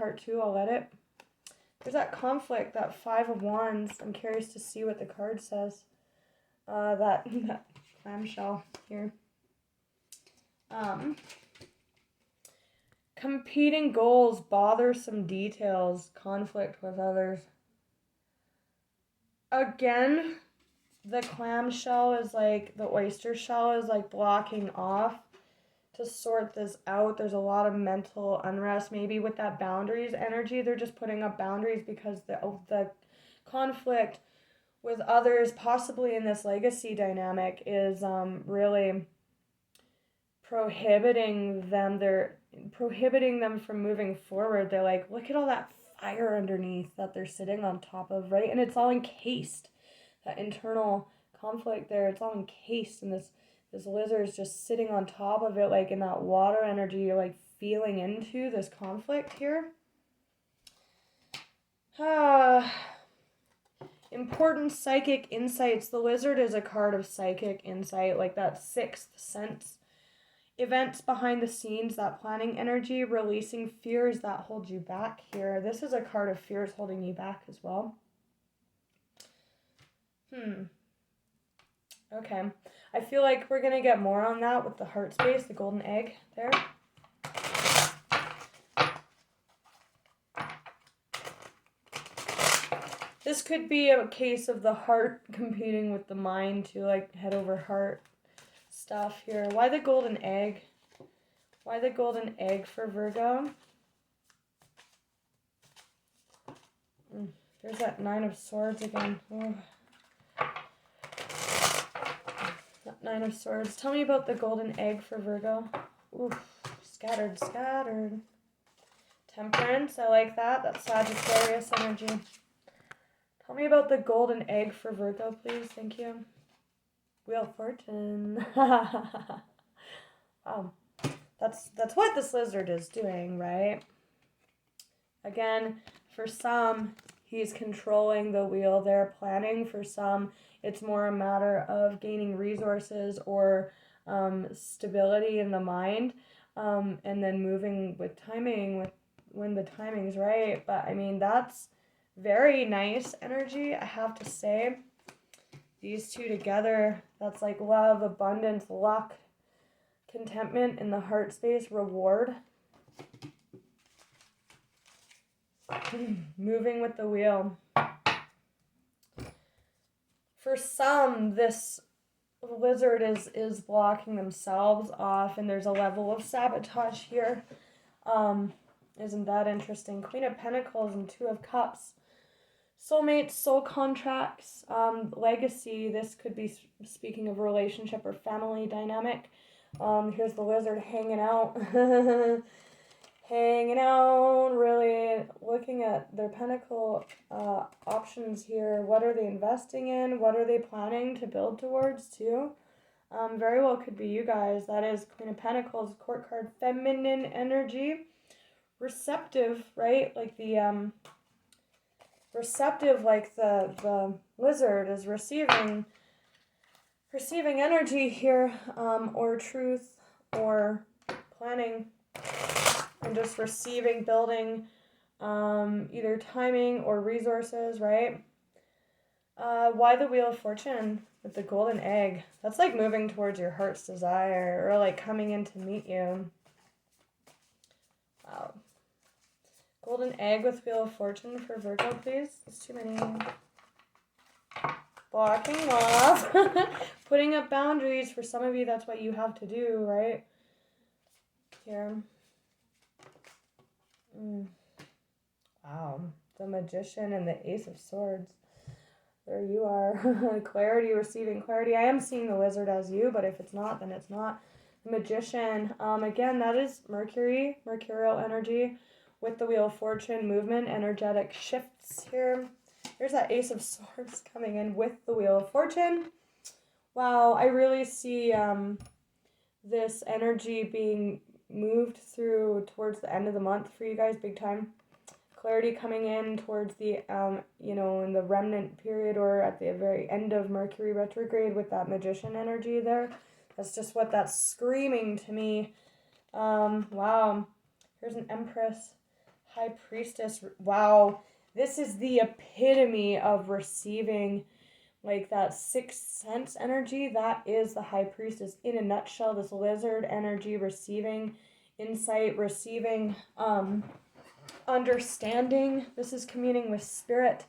part 2, I'll let it. There's that conflict, that 5 of Wands. I'm curious to see what the card says. That clamshell here. Competing goals, bothersome details, conflict with others. Again, the clamshell is like, the oyster shell is like blocking off to sort this out. There's a lot of mental unrest. Maybe with that boundaries energy, they're just putting up boundaries because the conflict with others, possibly in this legacy dynamic, is really prohibiting them. They're prohibiting them from moving forward. They're like, look at all that fire underneath that they're sitting on top of, right? And it's all encased. That internal conflict there, it's all encased, and this lizard is just sitting on top of it, like in that water energy. You're like feeling into this conflict here. Important psychic insights. The lizard is a card of psychic insight, like that sixth sense. Events behind the scenes, that planning energy, releasing fears that hold you back here. This is a card of fears holding you back as well. Okay. I feel like we're going to get more on that with the heart space, the golden egg there. This could be a case of the heart competing with the mind to like head over heart stuff here. Why the golden egg? Why the golden egg for Virgo? There's that 9 of Swords again. Oh. That 9 of Swords. Tell me about the golden egg for Virgo. Oof. Scattered. Temperance. I like that. That's Sagittarius energy. Tell me about the golden egg for Virgo, please. Thank you. Wheel of Fortune. Wow. That's what this lizard is doing, right? Again, for some, he's controlling the wheel. They're planning. For some, it's more a matter of gaining resources or stability in the mind, and then moving with timing, when the timing's right. But I mean, that's very nice energy, I have to say. These two together, that's like love, abundance, luck, contentment in the heart space, reward. Moving with the wheel. For some, this lizard is blocking themselves off, and there's a level of sabotage here. Isn't that interesting? Queen of Pentacles and 2 of Cups. Soulmates, soul contracts, legacy. This could be speaking of relationship or family dynamic. Here's the lizard hanging out. Hanging out, really looking at their pentacle options here. What are they investing in? What are they planning to build towards too? Very well could be you guys. That is Queen of Pentacles, court card, feminine energy. Receptive, right? Like the receptive, like the lizard is receiving energy here, or truth, or planning, and just receiving, building, either timing or resources, right? Why the Wheel of Fortune with the golden egg? That's like moving towards your heart's desire, or like coming in to meet you. Wow. Golden egg with Wheel of Fortune for Virgo, please. It's too many. Blocking off. Putting up boundaries. For some of you, that's what you have to do, right? Here. Wow. The Magician and the Ace of Swords. There you are. Clarity, receiving clarity. I am seeing the lizard as you, but if it's not, then it's not. The Magician. Again, that is Mercury, mercurial energy. With the Wheel of Fortune, movement, energetic shifts here. There's that Ace of Swords coming in with the Wheel of Fortune. Wow, I really see this energy being moved through towards the end of the month for you guys, big time. Clarity coming in towards the, in the remnant period, or at the very end of Mercury retrograde with that Magician energy there. That's just what that's screaming to me. Wow. Here's an Empress. High Priestess. Wow. This is the epitome of receiving, like that sixth sense energy. That is the High Priestess in a nutshell. This lizard energy, receiving insight, receiving understanding. This is communing with spirit,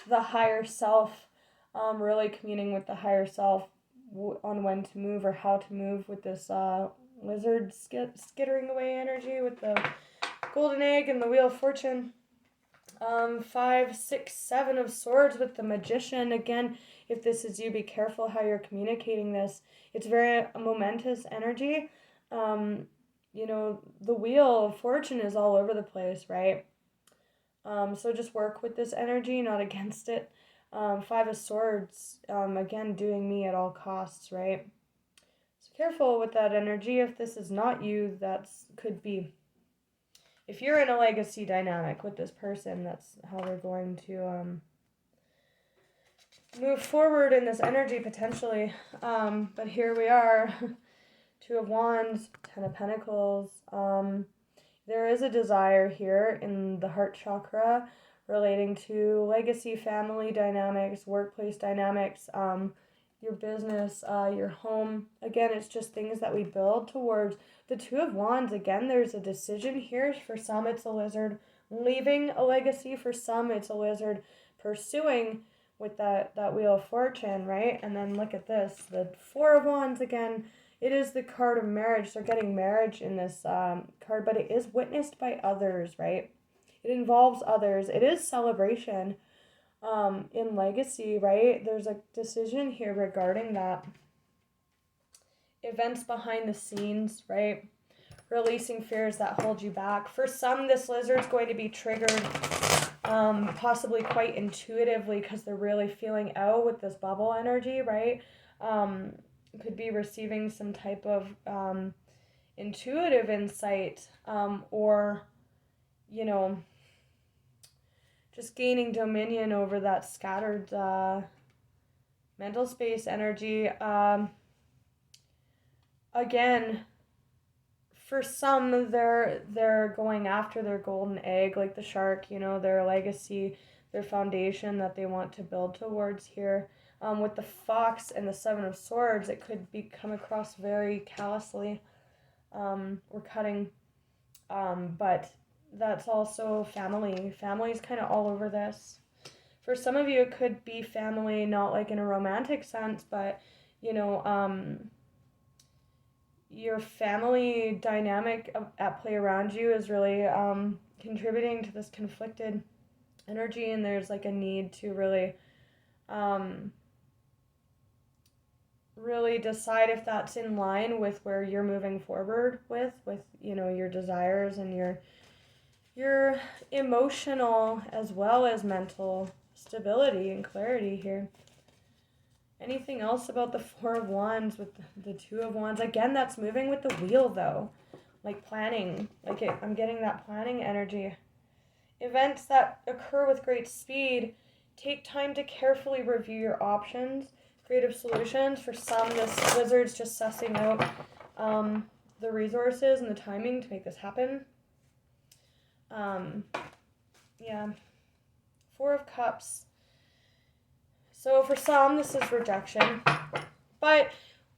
the higher self, really communing with the higher self on when to move or how to move with this lizard skittering away energy with the golden egg and the wheel of fortune. 5, 6, 7 of swords with the magician. Again, if this is you, be careful how you're communicating this. It's very momentous energy. You know, the wheel of fortune is all over the place, right? So just work with this energy, not against it. 5 of swords, again, doing me at all costs, right? So careful with that energy. If this is not you, that's could be. If you're in a legacy dynamic with this person, that's how they're going to move forward in this energy potentially. But here we are. 2 of Wands, 10 of Pentacles. There is a desire here in the heart chakra relating to legacy, family dynamics, workplace dynamics, your business, your home. Again, it's just things that we build towards. The 2 of Wands, again, there's a decision here. For some, it's a lizard leaving a legacy. For some, it's a lizard pursuing with that Wheel of Fortune, right? And then look at this, the 4 of Wands again. It is the card of marriage. They're getting marriage in this card, but it is witnessed by others, right? It involves others. It is celebration in legacy, right? There's a decision here regarding that. Events behind the scenes, right? Releasing fears that hold you back. For some, this lizard's going to be triggered possibly quite intuitively because they're really feeling out with this bubble energy, right? Could be receiving some type of intuitive insight or, you know, just gaining dominion over that scattered mental space energy. Again, for some, they're going after their golden egg, like the shark, you know, their legacy, their foundation that they want to build towards here. With the fox and the 7 of swords, it could come across very callously or cutting, but that's also family. Family's kind of all over this. For some of you, it could be family, not like in a romantic sense, but, you know, your family dynamic at play around you is really contributing to this conflicted energy, and there's like a need to really really decide if that's in line with where you're moving forward with you know, your desires and your emotional as well as mental stability and clarity here. Anything else about the 4 of Wands with the 2 of Wands? Again, that's moving with the wheel though, like planning. Like I'm getting that planning energy. Events that occur with great speed. Take time to carefully review your options. Creative solutions. For some, this wizard's just sussing out the resources and the timing to make this happen. Yeah. 4 of Cups. So for some, this is rejection. But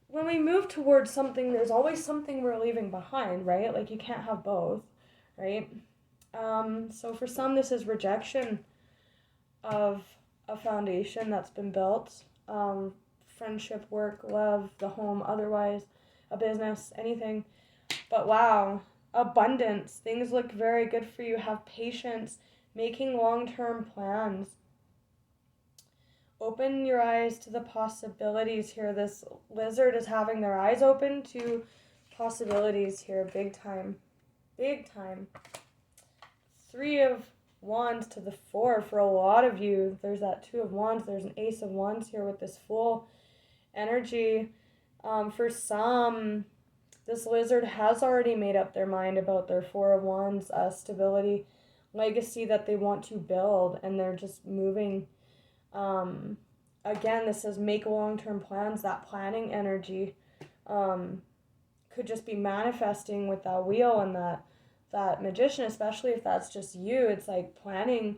when we move towards something, there's always something we're leaving behind, right? Like you can't have both, right? So for some, this is rejection of a foundation that's been built. Friendship, work, love, the home, otherwise, a business, anything. But wow, abundance. Things look very good for you. Have patience, making long-term plans. Open your eyes to the possibilities here. This lizard is having their eyes open to possibilities here. Big time. Big time. 3 of Wands to the 4 for a lot of you. There's that 2 of Wands. There's an Ace of Wands here with this full energy. For some, this lizard has already made up their mind about their 4 of Wands stability, legacy that they want to build, and they're just moving. Again, this says make long-term plans. That planning energy could just be manifesting with that wheel and that that magician, especially if that's just you, it's like planning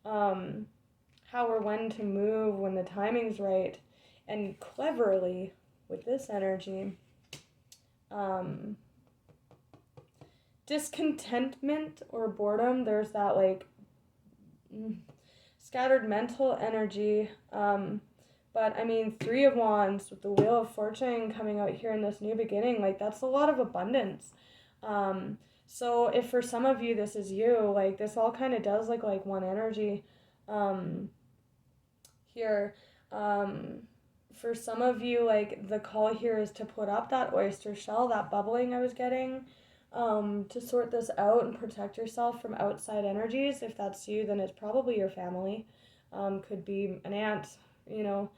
how or when to move when the timing's right, and cleverly with this energy. Discontentment or boredom, there's that like scattered mental energy. But I mean, Three of Wands with the Wheel of Fortune coming out here in this new beginning, like that's a lot of abundance. So if for some of you this is you, like this all kind of does look like one energy here. For some of you, like the call here is to put up that oyster shell, that bubbling I was getting, to sort this out and protect yourself from outside energies. If that's you, then it's probably your family. Could be an aunt, you know,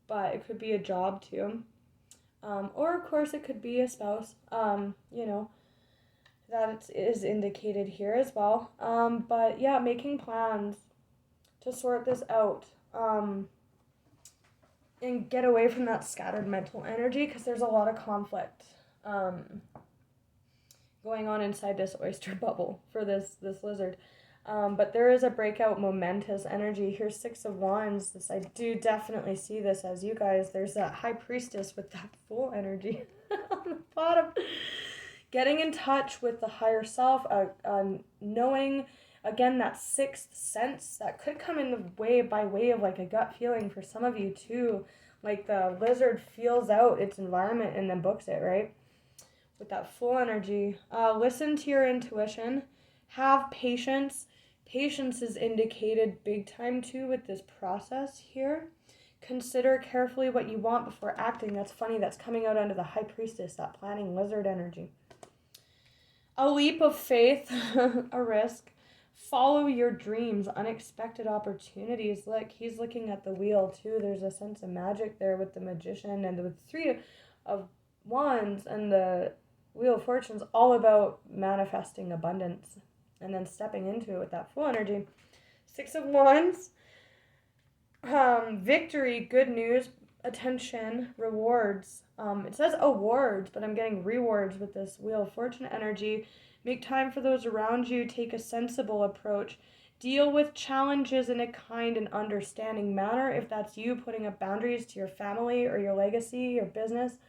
but it could be a job too. Or of course it could be a spouse, you know, that is indicated here as well. But yeah, making plans to sort this out. And get away from that scattered mental energy, because there's a lot of conflict going on inside this oyster bubble for this lizard. But there is a breakout momentous energy. Here's Six of Wands. I do definitely see this as you guys. There's that High Priestess with that Fool energy on the bottom. Getting in touch with the higher self, knowing, again, that sixth sense that could come in the way by way of like a gut feeling for some of you too. Like the lizard feels out its environment and then books it, right? With that Fool energy. Listen to your intuition. Have patience. Patience is indicated big time too with this process here. Consider carefully what you want before acting. That's funny. That's coming out under the High Priestess, that planning lizard energy. A leap of faith, a risk. Follow your dreams, unexpected opportunities. Look, he's looking at the wheel too. There's a sense of magic there with the magician, and with Three of Wands and the Wheel of Fortune's all about manifesting abundance and then stepping into it with that Fool energy. Six of Wands, victory, good news, attention, rewards. It says awards, but I'm getting rewards with this Wheel of Fortune energy. Make time for those around you. Take a sensible approach. Deal with challenges in a kind and understanding manner. If that's you, putting up boundaries to your family or your legacy, your business.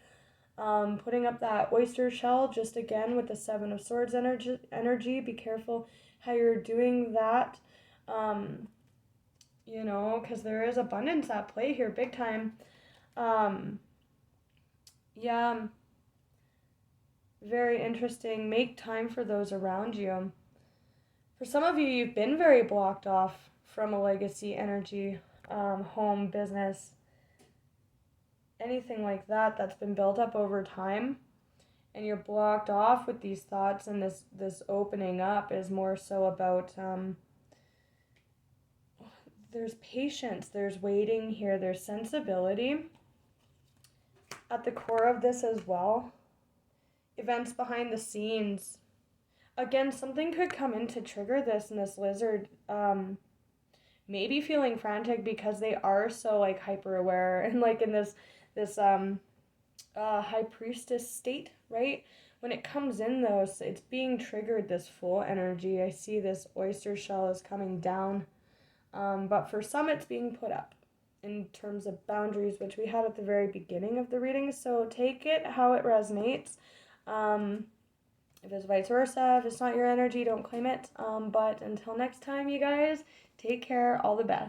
Putting up that oyster shell, just again with the Seven of Swords energy. Be careful how you're doing that. You know, because there is abundance at play here, big time. Yeah, very interesting. Make time for those around you. For some of you, you've been very blocked off from a legacy energy, home, business, anything like that that's been built up over time, and you're blocked off with these thoughts, and this opening up is more so about there's patience, there's waiting here, there's sensibility at the core of this as well. Events behind the scenes. Again, something could come in to trigger this, and this lizard maybe feeling frantic because they are so like hyper aware and like in this High Priestess state, right? When it comes in though, so it's being triggered, this Fool energy. I see this oyster shell is coming down, but for some it's being put up in terms of boundaries, which we had at the very beginning of the reading. So take it how it resonates. If it's vice versa, if it's not your energy, don't claim it. But until next time, you guys, take care. All the best.